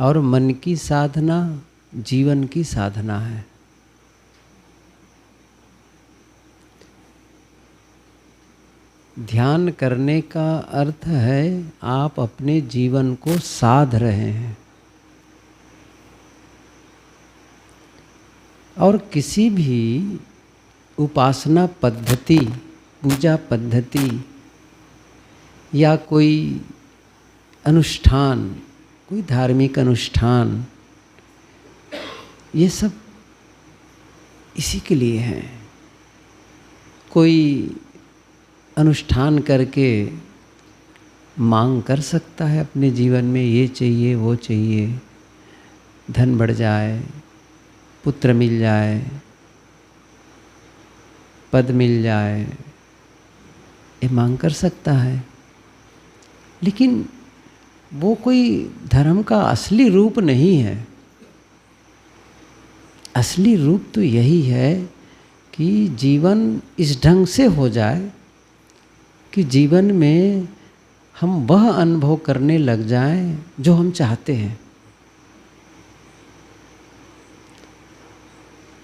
और मन की साधना जीवन की साधना है। ध्यान करने का अर्थ है आप अपने जीवन को साध रहे हैं। और किसी भी उपासना पद्धति, पूजा पद्धति या कोई अनुष्ठान, कोई धार्मिक अनुष्ठान, ये सब इसी के लिए है। कोई अनुष्ठान करके मांग कर सकता है अपने जीवन में, ये चाहिए वो चाहिए, धन बढ़ जाए, पुत्र मिल जाए, पद मिल जाए, ये मांग कर सकता है। लेकिन वो कोई धर्म का असली रूप नहीं है। असली रूप तो यही है कि जीवन इस ढंग से हो जाए कि जीवन में हम वह अनुभव करने लग जाएं जो हम चाहते हैं।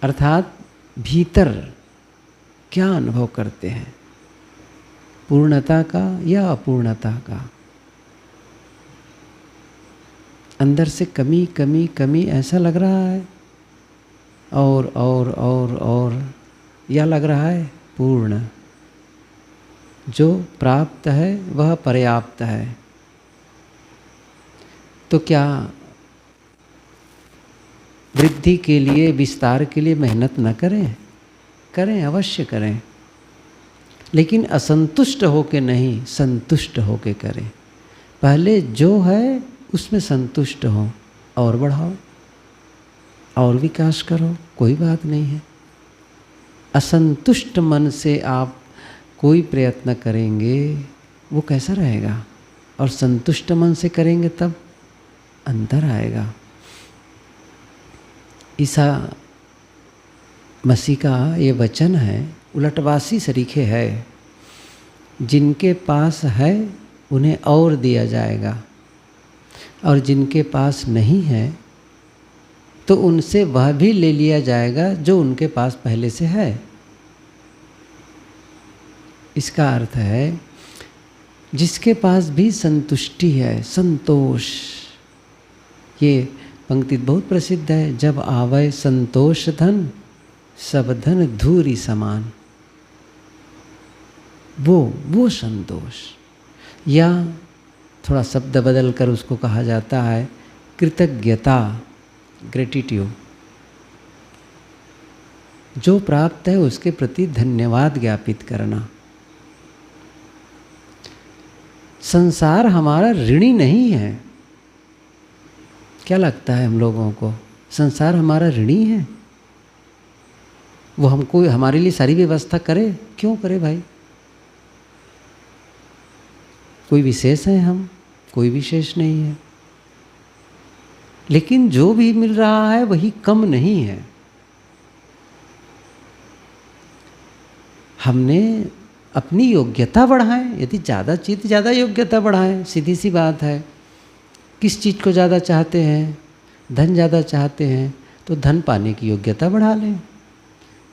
अर्थात भीतर क्या अनुभव करते हैं, पूर्णता का या अपूर्णता का। अंदर से कमी कमी कमी ऐसा लग रहा है, और या लग रहा है पूर्ण, जो प्राप्त है वह पर्याप्त है। तो क्या वृद्धि के लिए, विस्तार के लिए मेहनत न करें? करें, अवश्य करें, लेकिन असंतुष्ट होके नहीं, संतुष्ट होके करें। पहले जो है उसमें संतुष्ट हो और बढ़ाओ और विकास करो, कोई बात नहीं है। असंतुष्ट मन से आप कोई प्रयत्न करेंगे वो कैसा रहेगा? और संतुष्ट मन से करेंगे तब अंतर आएगा। ईसा मसीह का ये वचन है, उलटवासी सरीखे है। जिनके पास है उन्हें और दिया जाएगा, और जिनके पास नहीं है तो उनसे वह भी ले लिया जाएगा जो उनके पास पहले से है। इसका अर्थ है जिसके पास भी संतुष्टि है, संतोष। ये पंक्ति बहुत प्रसिद्ध है, जब आवे संतोष धन, सब धन धूरी समान। वो संतोष, या थोड़ा शब्द बदल कर उसको कहा जाता है कृतज्ञता, ग्रेटिट्यूड। जो प्राप्त है उसके प्रति धन्यवाद ज्ञापित करना। संसार हमारा ऋणी नहीं है। क्या लगता है हम लोगों को? संसार हमारा ऋणी है? वो हमको, हमारे लिए सारी व्यवस्था करे? क्यों करे भाई? कोई विशेष है हम? कोई विशेष नहीं है। लेकिन जो भी मिल रहा है वही कम नहीं है। हमने अपनी योग्यता बढ़ाएं। यदि ज़्यादा चीज़ ज़्यादा योग्यता बढ़ाएं, सीधी सी बात है। किस चीज़ को ज़्यादा चाहते हैं? धन ज़्यादा चाहते हैं तो धन पाने की योग्यता बढ़ा लें।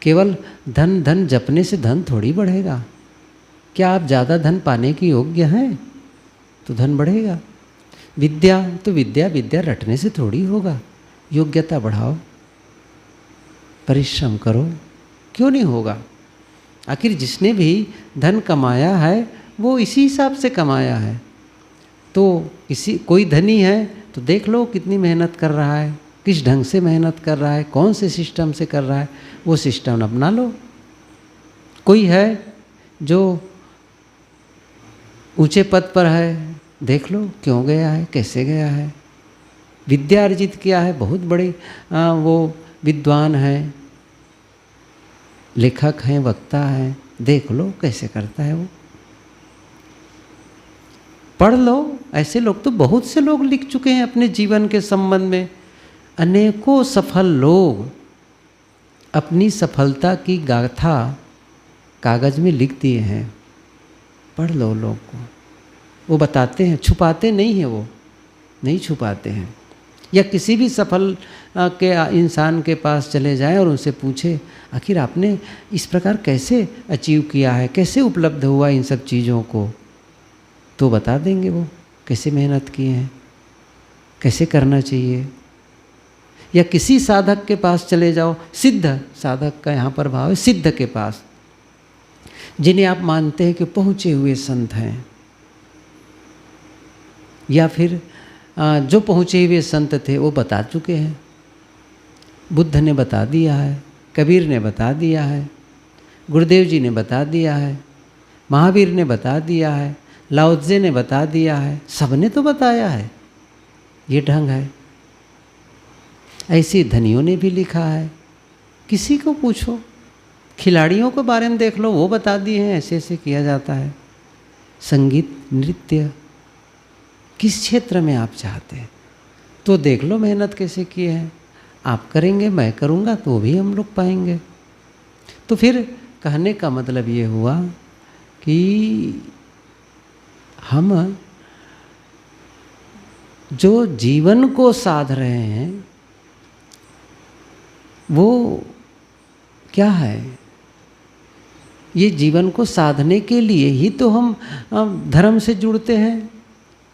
केवल धन धन जपने से धन थोड़ी बढ़ेगा। क्या आप ज़्यादा धन पाने की योग्य हैं तो धन बढ़ेगा? विद्या तो विद्या रटने से थोड़ी होगा। योग्यता बढ़ाओ, परिश्रम करो, क्यों नहीं होगा? आखिर जिसने भी धन कमाया है वो इसी हिसाब से कमाया है। तो कोई धनी है तो देख लो कितनी मेहनत कर रहा है, किस ढंग से मेहनत कर रहा है, कौन से सिस्टम से कर रहा है, वो सिस्टम अपना लो। कोई है जो ऊंचे पद पर है, देख लो क्यों गया है, कैसे गया है, विद्या अर्जित किया है, बहुत बड़े वो विद्वान है, लेखक हैं, वक्ता है, देख लो कैसे करता है वो। पढ़ लो, ऐसे लोग तो बहुत से लोग लिख चुके हैं अपने जीवन के संबंध में। अनेकों सफल लोग अपनी सफलता की गाथा कागज में लिख दिए हैं। पढ़ लो लोग को, वो बताते हैं, छुपाते नहीं हैं, वो नहीं छुपाते हैं। या किसी भी सफल के इंसान के पास चले जाएं और उनसे पूछे आखिर आपने इस प्रकार कैसे अचीव किया है, कैसे उपलब्ध हुआ इन सब चीज़ों को, तो बता देंगे वो कैसे मेहनत किए हैं, कैसे करना चाहिए। या किसी साधक के पास चले जाओ, सिद्ध साधक का यहाँ पर भाव है, सिद्ध के पास, जिन्हें आप मानते हैं कि पहुँचे हुए संत हैं, या फिर जो पहुँचे हुए संत थे वो बता चुके हैं। बुद्ध ने बता दिया है, कबीर ने बता दिया है, गुरुदेव जी ने बता दिया है, महावीर ने बता दिया है, लाओ त्से ने बता दिया है, सबने तो बताया है। ये ढंग है। ऐसे धनियों ने भी लिखा है। किसी को पूछो, खिलाड़ियों के बारे में देख लो, वो बता दिए हैं ऐसे ऐसे किया जाता है। संगीत, नृत्य, किस क्षेत्र में आप चाहते हैं तो देख लो मेहनत कैसे किए हैं। आप करेंगे, मैं करूँगा, तो भी हम लोग पाएंगे। तो फिर कहने का मतलब ये हुआ कि हम जो जीवन को साध रहे हैं वो क्या है, ये जीवन को साधने के लिए ही तो हम धर्म से जुड़ते हैं,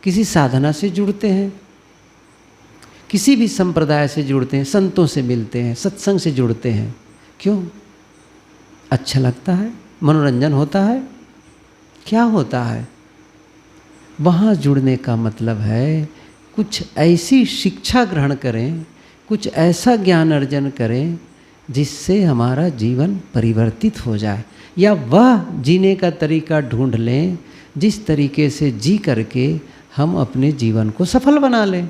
किसी साधना से जुड़ते हैं, किसी भी संप्रदाय से जुड़ते हैं, संतों से मिलते हैं, सत्संग से जुड़ते हैं। क्यों? अच्छा लगता है, मनोरंजन होता है, क्या होता है? वहाँ जुड़ने का मतलब है कुछ ऐसी शिक्षा ग्रहण करें, कुछ ऐसा ज्ञान अर्जन करें जिससे हमारा जीवन परिवर्तित हो जाए, या वह जीने का तरीका ढूंढ लें जिस तरीके से जी करके हम अपने जीवन को सफल बना लें।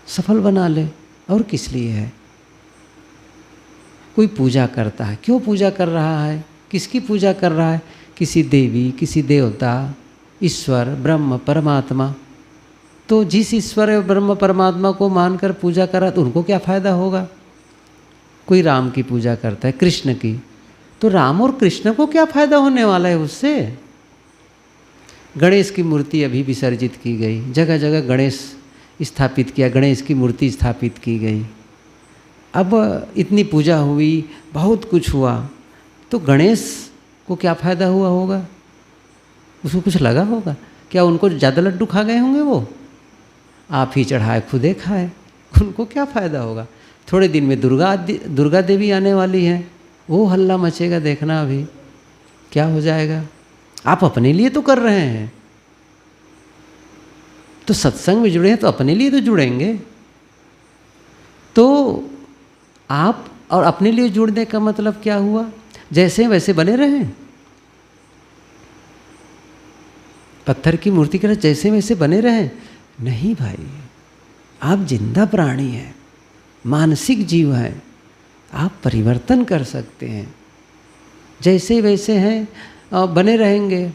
सफल बना लें। और किस लिए है? कोई पूजा करता है, क्यों पूजा कर रहा है, किसकी पूजा कर रहा है? किसी देवी, किसी देवता, ईश्वर, ब्रह्म, परमात्मा। तो जिस ईश्वर और ब्रह्म परमात्मा को मानकर पूजा करा तो उनको क्या फ़ायदा होगा? कोई राम की पूजा करता है, कृष्ण की, तो राम और कृष्ण को क्या फ़ायदा होने वाला है उससे? गणेश की मूर्ति अभी विसर्जित की गई, जगह जगह गणेश स्थापित किया, गणेश की मूर्ति स्थापित की गई। अब इतनी पूजा हुई, बहुत कुछ हुआ, तो गणेश को क्या फ़ायदा हुआ होगा? उसको कुछ लगा होगा क्या? उनको ज़्यादा लड्डू खा गए होंगे वो? आप ही चढ़ाए खुदे खाए, उनको क्या फ़ायदा होगा? थोड़े दिन में दुर्गा देवी आने वाली हैं, वो हल्ला मचेगा, देखना अभी क्या हो जाएगा। आप अपने लिए तो कर रहे हैं, तो सत्संग में जुड़े हैं तो अपने लिए तो जुड़ेंगे। तो आप और अपने लिए जुड़ने का मतलब क्या हुआ? जैसे वैसे बने रहें, पत्थर की मूर्ति की तरह जैसे वैसे बने रहें? नहीं भाई, आप जिंदा प्राणी हैं, मानसिक जीव हैं, आप परिवर्तन कर सकते हैं। जैसे वैसे हैं बने रहेंगे,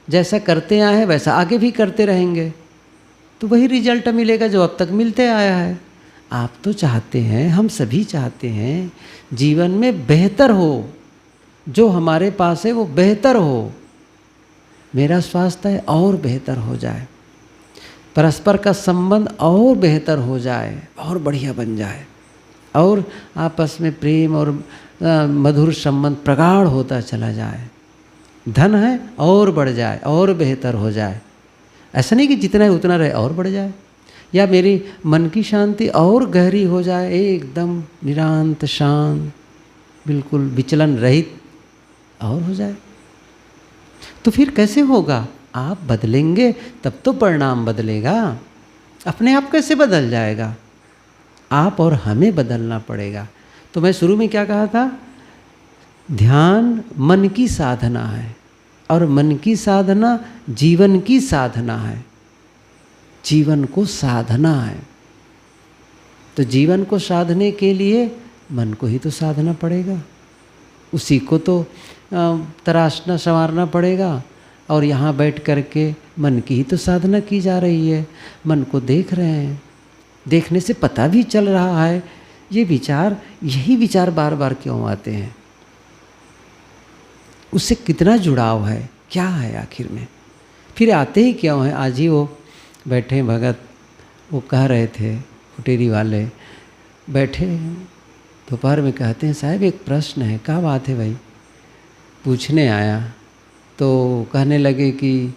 जैसा करते आए हैं वैसा आगे भी करते रहेंगे, तो वही रिजल्ट मिलेगा जो अब तक मिलते आया है। आप तो चाहते हैं, हम सभी चाहते हैं जीवन में बेहतर हो, जो हमारे पास है वो बेहतर हो, मेरा स्वास्थ्य और बेहतर हो जाए, परस्पर का संबंध और बेहतर हो जाए, और बढ़िया बन जाए, और आपस में प्रेम और मधुर संबंध प्रगाढ़ होता चला जाए, धन है और बढ़ जाए और बेहतर हो जाए। ऐसा नहीं कि जितना है उतना रहे, और बढ़ जाए, या मेरी मन की शांति और गहरी हो जाए, एकदम निरांत शांत, बिल्कुल विचलन रहित और हो जाए। तो फिर कैसे होगा? आप बदलेंगे तब तो परिणाम बदलेगा, अपने आप कैसे बदल जाएगा? आप और हमें बदलना पड़ेगा। तो मैं शुरू में क्या कहा था? ध्यान मन की साधना है, और मन की साधना जीवन की साधना है, जीवन को साधना है। तो जीवन को साधने के लिए मन को ही तो साधना पड़ेगा, उसी को तो तराशना संवारना पड़ेगा। और यहाँ बैठ कर के मन की ही तो साधना की जा रही है, मन को देख रहे हैं, देखने से पता भी चल रहा है ये विचार, यही विचार बार बार क्यों आते हैं, उससे कितना जुड़ाव है, क्या है आखिर में, फिर आते ही क्यों हैं। आज ही वो बैठे भगत वो कह रहे थे फुटेरी वाले बैठे दोपहर में, कहते हैं साहब एक प्रश्न है। क्या बात है भाई? पूछने आया तो कहने लगे कि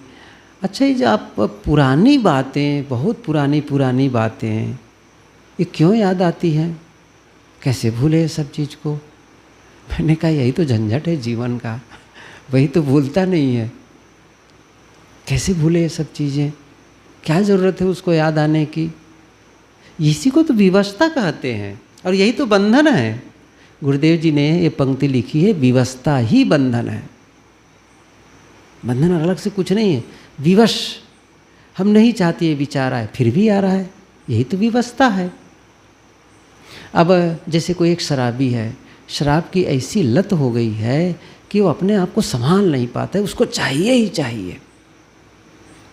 अच्छा ये जो आप पुरानी बातें, बहुत पुरानी पुरानी बातें, ये क्यों याद आती हैं? कैसे भूले सब चीज़ को? मैंने कहा यही तो झंझट है जीवन का, वही तो भूलता नहीं है। कैसे भूले ये सब चीज़ें? क्या ज़रूरत है उसको याद आने की? इसी को तो विवशता कहते हैं और यही तो बंधन है। गुरुदेव जी ने ये पंक्ति लिखी है, विवशता ही बंधन है। बंधन अलग से कुछ नहीं है। विवश, हम नहीं चाहते ये विचार आए फिर भी आ रहा है, यही तो विवशता है। अब जैसे कोई एक शराबी है, शराब की ऐसी लत हो गई है कि वो अपने आप को संभाल नहीं पाता है, उसको चाहिए ही चाहिए।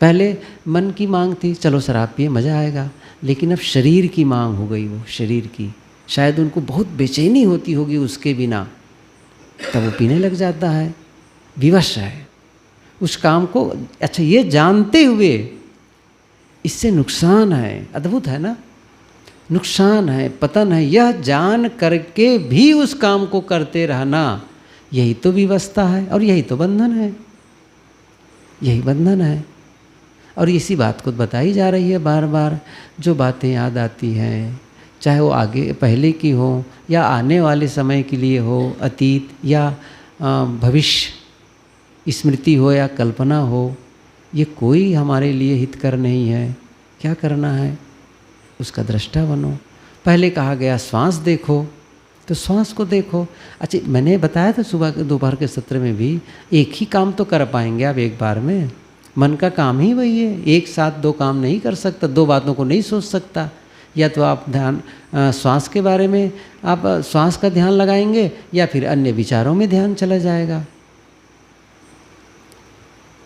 पहले मन की मांग थी, चलो शराब पिए मज़ा आएगा, लेकिन अब शरीर की मांग हो गई, वो शरीर की। शायद उनको बहुत बेचैनी होती होगी उसके बिना, तब वो पीने लग जाता है। विवश है उस काम को। अच्छा, ये जानते हुए इससे नुकसान है, अद्भुत है ना, नुकसान है, पतन है, यह जान करके भी उस काम को करते रहना, यही तो विवशता है और यही तो बंधन है, यही बंधन है। और इसी बात को बताई जा रही है बार बार। जो बातें याद आती हैं, चाहे वो आगे पहले की हो या आने वाले समय के लिए हो, अतीत या भविष्य स्मृति हो या कल्पना हो, ये कोई हमारे लिए हितकर नहीं है। क्या करना है? उसका दृष्टा बनो। पहले कहा गया श्वास देखो, तो श्वास को देखो। अच्छा, मैंने बताया था सुबह दोपहर के सत्र में भी, एक ही काम तो कर पाएंगे आप एक बार में। मन का काम ही वही है, एक साथ दो काम नहीं कर सकता, दो बातों को नहीं सोच सकता। या तो आप ध्यान श्वास के बारे में आप श्वास का ध्यान लगाएंगे या फिर अन्य विचारों में ध्यान चला जाएगा।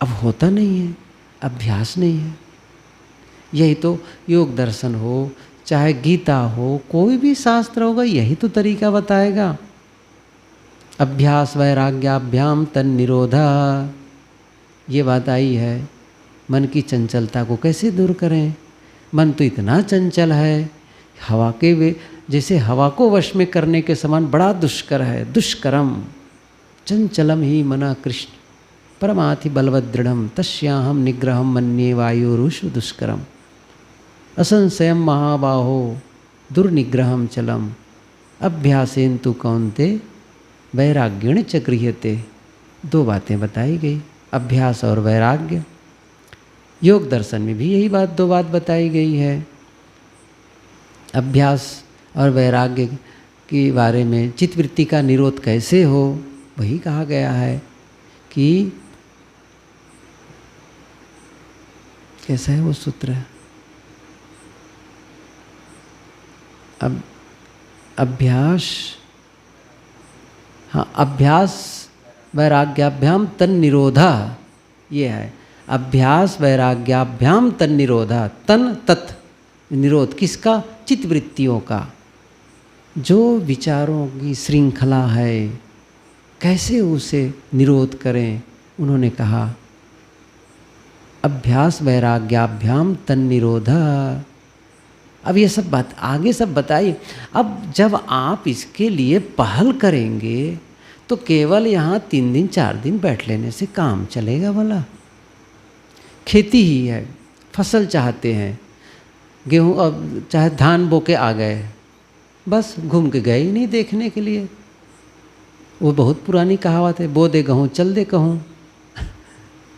अब होता नहीं है, अभ्यास नहीं है। यही तो योग दर्शन हो, चाहे गीता हो, कोई भी शास्त्र होगा, यही तो तरीका बताएगा। अभ्यास वैराग्याभ्याम तन निरोधा, ये बात आई है। मन की चंचलता को कैसे दूर करें? मन तो इतना चंचल है, हवा के जैसे हवा को वश में करने के समान बड़ा दुष्कर है। दुष्करम चंचलम ही मना कृष्ण परमाथि बलवद दृढ़म तस्याहम निग्रहम मन्ये वायुरुषु दुष्करम असंशयम महाबाहो दुर्निग्रहम चलम अभ्यासेन तु कौन्ते वैराग्येण च गृह्यते। दो बातें बताई गई, अभ्यास और वैराग्य। योग दर्शन में भी यही बात, दो बात बताई गई है। अभ्यास और वैराग्य के बारे में, चित्तवृत्ति का निरोध कैसे हो, वही कहा गया है कि कैसा है वो सूत्र। अब अभ्यास, हाँ, अभ्यास वैराग्याभ्याम तन निरोधा, ये है। अभ्यास वैराग्याभ्याम तन निरोधा, तन तत् निरोध किसका? चित्तवृत्तियों का। जो विचारों की श्रृंखला है, कैसे उसे निरोध करें? उन्होंने कहा अभ्यास वैराग्याभ्याम तन निरोधा। अब ये सब बात आगे सब बताइए। अब जब आप इसके लिए पहल करेंगे तो केवल यहाँ 3 दिन 4 दिन बैठ लेने से काम चलेगा भला? खेती ही है, फसल चाहते हैं, गेहूँ, अब चाहे धान बो के आ गए, बस घूम के गए ही नहीं देखने के लिए। वो बहुत पुरानी कहावत है, बो दे गहूँ चल दे कहूँ।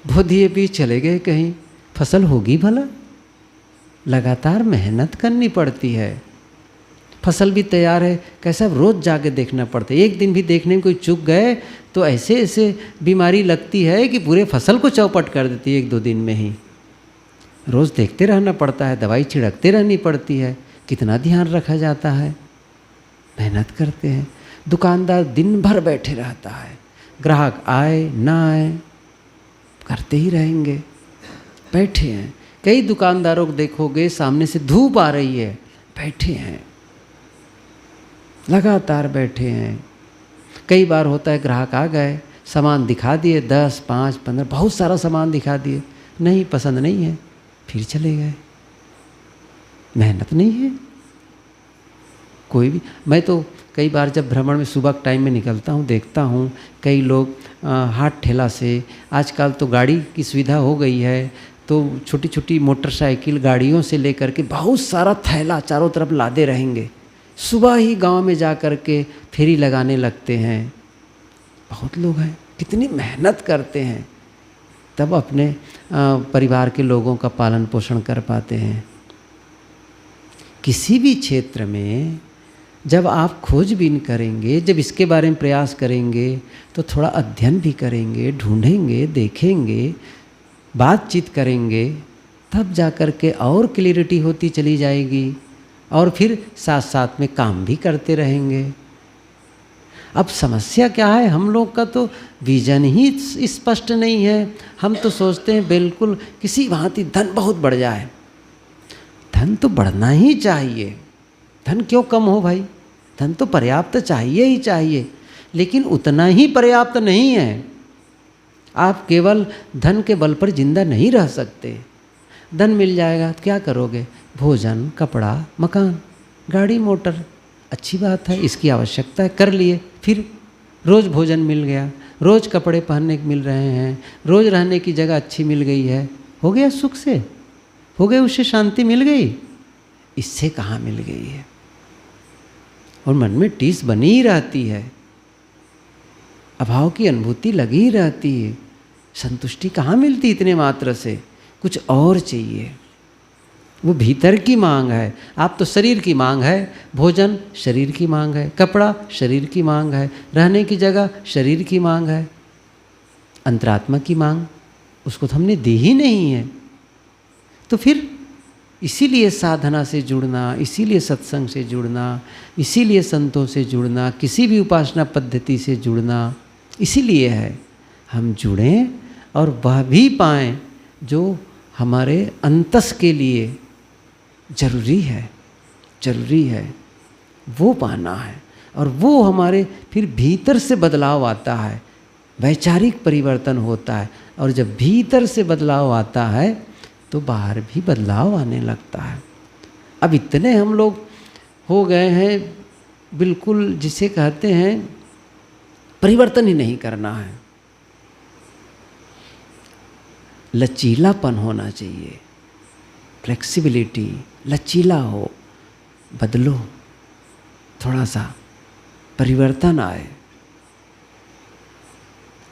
बो दिए भी चले गए कहीं, फसल होगी भला? लगातार मेहनत करनी पड़ती है। फसल भी तैयार है, कैसा रोज़ जाके देखना पड़ता है। एक दिन भी देखने में कोई चूक गए तो ऐसे ऐसे बीमारी लगती है कि पूरे फसल को चौपट कर देती है 1-2 दिन में ही। रोज़ देखते रहना पड़ता है, दवाई छिड़कते रहनी पड़ती है, कितना ध्यान रखा जाता है। मेहनत करते हैं। दुकानदार दिन भर बैठे रहता है, ग्राहक आए ना आए करते ही रहेंगे, बैठे हैं। कई दुकानदारों को देखोगे सामने से धूप आ रही है, बैठे हैं, लगातार बैठे हैं। कई बार होता है ग्राहक आ गए, सामान दिखा दिए, 10, 5, 15 बहुत सारा सामान दिखा दिए, नहीं पसंद नहीं है, फिर चले गए। मेहनत नहीं है, कोई भी, मैं तो कई बार जब भ्रमण में सुबह के टाइम में निकलता हूँ, देखता हूँ कई लोग हाथ ठेला से, आजकल तो गाड़ी की सुविधा हो गई है, तो छोटी छोटी मोटरसाइकिल गाड़ियों से लेकर के बहुत सारा थैला चारों तरफ लादे रहेंगे, सुबह ही गांव में जा कर के फेरी लगाने लगते हैं। बहुत लोग हैं, कितनी मेहनत करते हैं, तब अपने परिवार के लोगों का पालन पोषण कर पाते हैं। किसी भी क्षेत्र में जब आप खोजबीन करेंगे, जब इसके बारे में प्रयास करेंगे, तो थोड़ा अध्ययन भी करेंगे, ढूंढेंगे, देखेंगे, बातचीत करेंगे, तब जा कर के और क्लियरिटी होती चली जाएगी, और फिर साथ साथ में काम भी करते रहेंगे। अब समस्या क्या है, हम लोग का तो विजन ही स्पष्ट नहीं है। हम तो सोचते हैं बिल्कुल किसी भांति धन बहुत बढ़ जाए। धन तो बढ़ना ही चाहिए, धन क्यों कम हो भाई, धन तो पर्याप्त चाहिए ही चाहिए, लेकिन उतना ही पर्याप्त नहीं है। आप केवल धन के बल पर जिंदा नहीं रह सकते। धन मिल जाएगा तो क्या करोगे, भोजन, कपड़ा, मकान, गाड़ी मोटर, अच्छी बात है, इसकी आवश्यकता है, कर लिए। फिर रोज़ भोजन मिल गया, रोज़ कपड़े पहनने को मिल रहे हैं, रोज़ रहने की जगह अच्छी मिल गई है, हो गया सुख से, हो गए, उससे शांति मिल गई। इससे कहाँ मिल गई है, और मन में टीस बनी ही रहती है, अभाव की अनुभूति लगी ही रहती है। संतुष्टि कहाँ मिलती इतने मात्र से, कुछ और चाहिए। वो भीतर की मांग है। आप तो शरीर की मांग है, भोजन शरीर की मांग है, कपड़ा शरीर की मांग है, रहने की जगह शरीर की मांग है, अंतरात्मा की मांग उसको तो हमने दी ही नहीं है। तो फिर इसीलिए साधना से जुड़ना, इसीलिए सत्संग से जुड़ना, इसीलिए संतों से जुड़ना, किसी भी उपासना पद्धति से जुड़ना, इसीलिए है हम जुड़ें और वह भी पाएं जो हमारे अंतस के लिए जरूरी है, जरूरी है, वो पाना है। और वो हमारे फिर भीतर से बदलाव आता है, वैचारिक परिवर्तन होता है, और जब भीतर से बदलाव आता है तो बाहर भी बदलाव आने लगता है। अब इतने हम लोग हो गए हैं, बिल्कुल जिसे कहते हैं परिवर्तन ही नहीं करना है, लचीलापन होना चाहिए, फ्लेक्सिबिलिटी, लचीला हो, बदलो, थोड़ा सा परिवर्तन आए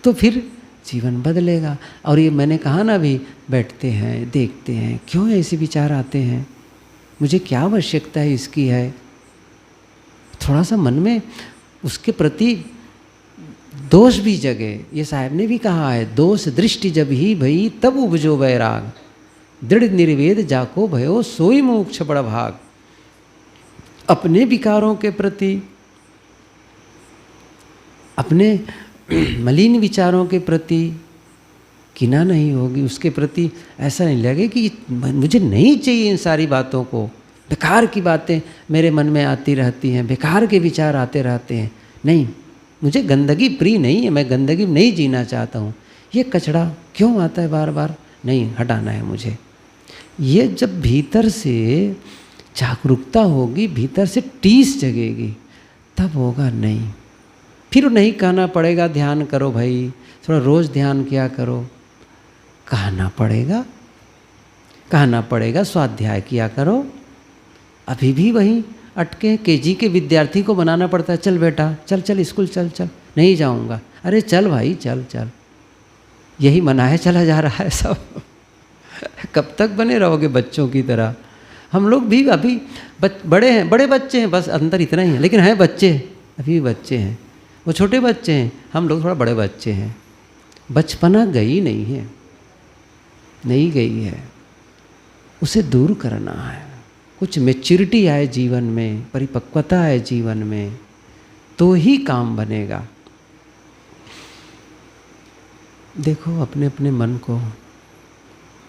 तो फिर जीवन बदलेगा। और ये मैंने कहा ना, अभी बैठते हैं, देखते हैं, क्यों ऐसे विचार आते हैं, मुझे क्या आवश्यकता है इसकी है, थोड़ा सा मन में उसके प्रति दोष भी जगे। ये साहब ने भी कहा है, दोष दृष्टि जब ही भई तब उपजो वैराग, दृढ़ निर्वेद जाको भयो सोई मोक्ष बड़ भाग। अपने विकारों के प्रति, अपने मलिन विचारों के प्रति किना नहीं होगी, उसके प्रति ऐसा नहीं लगे कि मुझे नहीं चाहिए इन सारी बातों को, बेकार की बातें मेरे मन में आती रहती हैं, बेकार के विचार आते रहते हैं। नहीं, मुझे गंदगी प्रिय नहीं है, मैं गंदगी नहीं जीना चाहता हूँ। ये कचरा क्यों आता है बार बार, नहीं, हटाना है मुझे। ये जब भीतर से जागरूकता होगी, भीतर से टीस जगेगी, तब होगा। नहीं, फिर नहीं कहना पड़ेगा ध्यान करो भाई, थोड़ा रोज़ ध्यान किया करो, कहना पड़ेगा स्वाध्याय किया करो। अभी भी वहीं अटके, केजी के विद्यार्थी को बनाना पड़ता है, चल बेटा चल चल स्कूल चल चल, नहीं जाऊंगा, अरे चल भाई चल चल, यही मनाया चला जा रहा है सब। कब तक बने रहोगे बच्चों की तरह। हम लोग भी अभी बड़े हैं, बड़े बच्चे हैं, बस अंतर इतना ही है, लेकिन हैं बच्चे, अभी भी बच्चे हैं, वो छोटे बच्चे हैं, हम लोग थोड़ा बड़े बच्चे हैं। बचपना गई नहीं है, नहीं गई है, उसे दूर करना है। कुछ मैच्योरिटी आए जीवन में, परिपक्वता आए जीवन में, तो ही काम बनेगा। देखो अपने अपने मन को,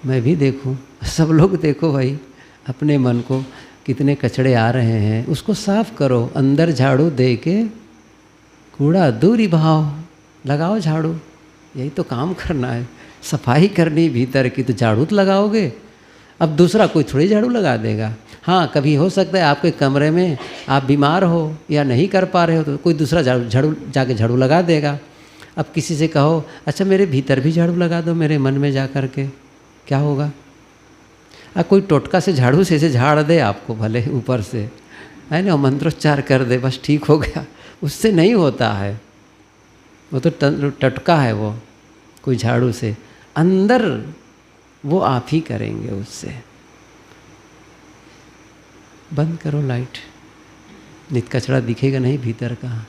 मैं भी देखूं, सब लोग देखो भाई अपने मन को, कितने कचड़े आ रहे हैं, उसको साफ करो। अंदर झाड़ू दे के कूड़ा दूरी भाव, लगाओ झाड़ू, यही तो काम करना है। सफाई करनी भीतर की, तो झाड़ू तो लगाओगे। अब दूसरा कोई थोड़ी झाड़ू लगा देगा। हाँ, कभी हो सकता है आपके कमरे में आप बीमार हो या नहीं कर पा रहे हो तो कोई दूसरा झाड़ू जाके झाड़ू लगा देगा। अब किसी से कहो अच्छा मेरे भीतर भी झाड़ू लगा दो, मेरे मन में जा कर के, क्या होगा? कोई टोटका से झाड़ू से झाड़ दे आपको भले ऊपर से, है ना, मंत्रोच्चार कर दे, बस ठीक हो गया, उससे नहीं होता है। वो तो टटका है वो, कोई झाड़ू से। अंदर वो आप ही करेंगे उससे। बंद करो लाइट, नित कचरा दिखेगा नहीं भीतर का।